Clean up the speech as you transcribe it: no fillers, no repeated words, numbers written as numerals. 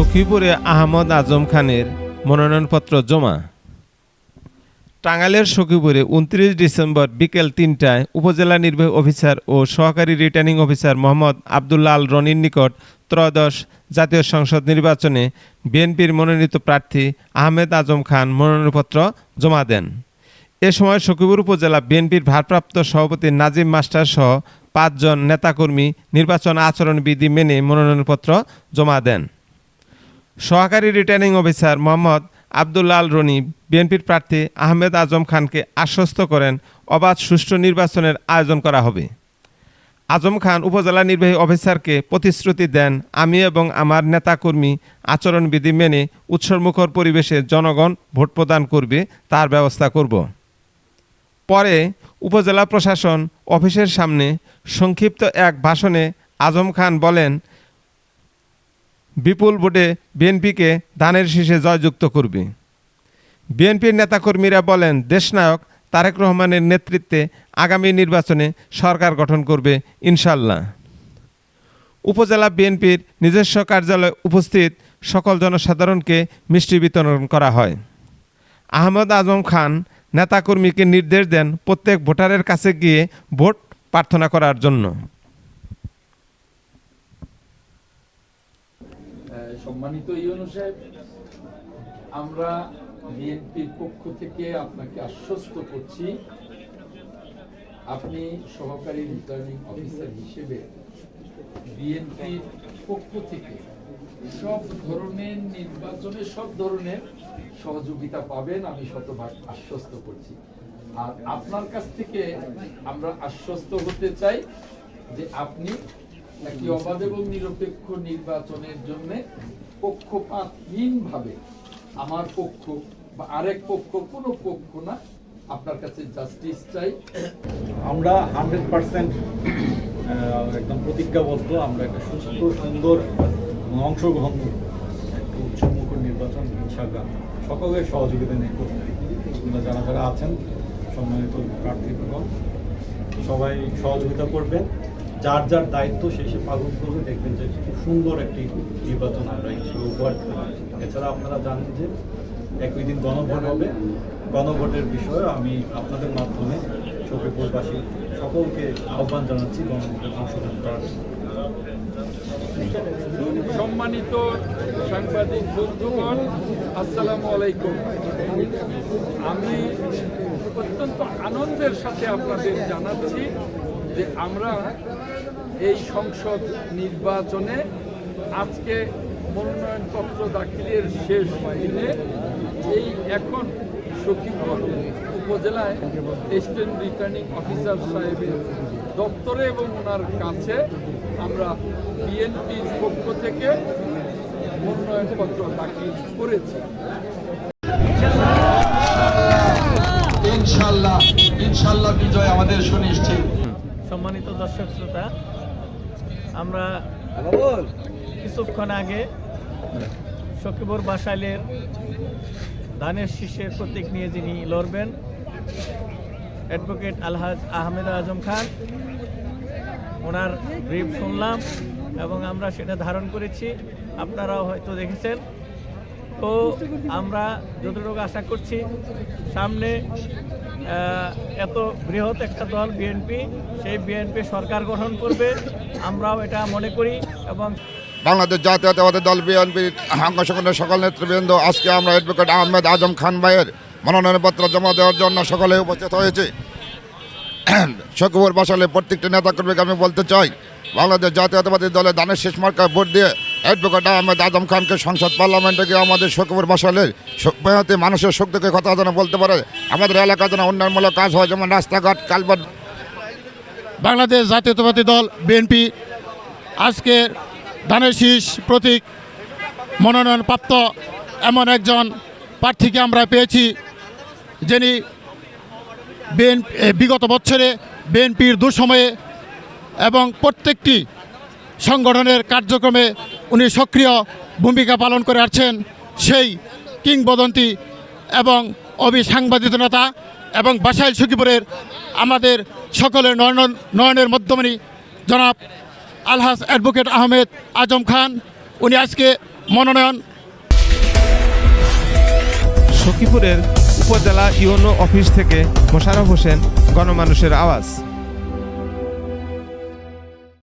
সখীপুরে আহমদ আজম খানের মনোনয়নপত্র জমা। টাঙ্গাইলের সখীপুরে 29 ডিসেম্বর বিকেল 3টায় উপজেলা নির্বাহী অফিসার ও সহকারী রিটার্নিং অফিসার মোহাম্মদ আবদুল্লাহ আল রনির নিকট ত্রয়োদশ জাতীয় সংসদ নির্বাচনে বিএনপির মনোনীত প্রার্থী আহমেদ আজম খান মনোনয়নপত্র জমা দেন। এ সময় সখীপুর উপজেলা বিএনপির ভারপ্রাপ্ত সভাপতি নাজিম মাস্টার সহ 5 জন নেতাকর্মী নির্বাচন আচরণবিধি মেনে মনোনয়নপত্র জমা দেন। সহকারী রিটার্নিং অফিসার মোহাম্মদ আবদুল্লাহ আল রনি বিএনপির প্রার্থী আহমেদ আজম খানকে আশ্বস্ত করেন অবাধ সুষ্ঠু নির্বাচনের আয়োজন করা হবে। আজম খান উপজেলা নির্বাহী অফিসারকে প্রতিশ্রুতি দেন, আমি এবং আমার নেতাকর্মী আচরণবিধি মেনে উৎসবমুখর পরিবেশে জনগণ ভোট প্রদান করবে তার ব্যবস্থা করব। পরে উপজেলা প্রশাসন অফিসের সামনে সংক্ষিপ্ত এক ভাষণে আজম খান বলেন, বিপুল ভোটে বিএনপিকে ধানের শীষে জয়যুক্ত করবে। বিএনপির নেতাকর্মীরা বলেন, দেশনায়ক তারেক রহমানের নেতৃত্বে আগামী নির্বাচনে সরকার গঠন করবে ইনশাল্লাহ। উপজেলা বিএনপির নিজস্ব কার্যালয়ে উপস্থিত সকল জনসাধারণকে মিষ্টি বিতরণ করা হয়। আহমদ আজম খান নেতাকর্মীকে নির্দেশ দেন প্রত্যেক ভোটারের কাছে গিয়ে ভোট প্রার্থনা করার জন্য। সম্মানিত ইউনূস সাহেব, আমরা বিএনপির পক্ষ থেকে আপনাকে আশ্বস্ত করছি, আপনি সহকারী রিটার্নিং অফিসার হিসেবে বিএনপির পক্ষ থেকে সব ধরনের নির্বাচনে সব ধরনের সহযোগিতা পাবেন, আমি শতভাগ আশ্বস্ত করছি। আর আপনার কাছ থেকে আমরা আশ্বস্ত হতে চাই যে আপনি একটি অবাধ এবং নিরপেক্ষ নির্বাচনের জন্য পক্ষপাতহীনভাবে আমার পক্ষ বা আরেক পক্ষ, কোনো পক্ষ না, আপনার কাছে জাস্টিস চাই। আমরা 100% একদম প্রতিজ্ঞাবদ্ধ, আমরা একটা সুস্থ সুন্দর অংশগ্রহণ একটা উৎসবমুখর নির্বাচন ইনশাআল্লাহ সকলের সহযোগিতা নিয়ে করতে। যারা যারা আছেন সম্মানিত প্রার্থীগণ সবাই সহযোগিতা করবেন, যার যার দায়িত্ব শেষে পালন করবে, দেখবেন যে খুব সুন্দর একটি নির্বাচন আমরা হিসেবে উপহার দিতে পারি। এছাড়া আপনারা জানেন যে একই দিন গণভোট হবে। গণভোটের বিষয়ে আমি আপনাদের মাধ্যমে সখীপুরবাসী সকলকে আহ্বান জানাচ্ছি গণভোটে অংশগ্রহণ করার। সম্মানিত সাংবাদিক বন্ধুগণ, আসসালামু আলাইকুম। আমি অত্যন্ত আনন্দের সাথে আপনাদের জানাচ্ছি যে আমরা এই সংসদ নির্বাচনে আজকে মনোনয়নপত্র দাখিলের শেষ দিনে এই এখন সখীপুর উপজেলায় অ্যাসিস্ট্যান্ট রিটার্নিং অফিসার সাহেবের দপ্তরে এবং ওনার কাছে আমরা বিএনপির পক্ষ থেকে মনোনয়নপত্র দাখিল করেছি। ইনশাআল্লাহ ইনশাআল্লাহ বিজয় আমাদের সুনিশ্চিত। সম্মানিত দর্শক শ্রোতা, আমরা কিছুক্ষণ আগে সখীপুর বাসাইলের ধানের শীষের প্রতীক নিয়ে যিনি লড়বেন, অ্যাডভোকেট আলহাজ আহমেদ আজম খান, ওনার ব্রিফ শুনলাম এবং আমরা সেটা ধারণ করেছি, আপনারাও হয়তো দেখেছেন। তো আমরা যতটুকু আশা করছি সামনে এত বৃহৎ একটা দল বিএনপি, সেই বিএনপি সরকার গঠন করবে, আমরাও এটা মনে করি। এবং বাংলাদেশ জাতীয়তাবাদী দল বিএনপির অঙ্গ সংগঠনের সকল নেতৃবৃন্দ, আজকে আমরা অ্যাডভোকেট আহমেদ আজম খান ভাইয়ের মনোনয়নপত্র জমা দেওয়ার জন্য সকলে উপস্থিত হয়েছে। সখীপুর বাসাইলের প্রত্যেকটি নেতাকর্মীকে আমি বলতে চাই, বাংলাদেশ জাতীয়তাবাদী দলের ধানের শীষ মার্কায় ভোট দিয়ে অ্যাডভোকেট আহমেদ আজম খানকে সংসদ পার্লামেন্টে গিয়ে আমাদের সখীপুর বাসাইলের মেহনতি মানুষের শক্তিকে কথা যেন বলতে পারে, আমাদের এলাকায় যেন উন্নয়নমূলক কাজ হয়, যেমন রাস্তাঘাট, কালভার্ট। বাংলাদেশ জাতীয়তাবাদী দল বিএনপি আজকে ধানের শীষ প্রতীক মনোনয়নপ্রাপ্ত এমন একজন প্রার্থীকে আমরা পেয়েছি, যিনি বিগত বছরে বিএনপির দুঃসময়ে এবং প্রত্যেকটি সংগঠনের কার্যক্রমে উনি সক্রিয় ভূমিকা পালন করে আসছেন। সেই কিংবদন্তি এবং অবিসাংবাদিকতা এবং বাসাইল সখীপুরের আমাদের সকলের নয়নের মধ্যমণি জনাব আলহাজ অ্যাডভোকেট আহমেদ আজম খান, উনি আজকে মনোনয়ন। সখীপুরের উপজেলা ইউনো অফিস থেকে মোশাররফ হোসেন, গণমানুষের আওয়াজ।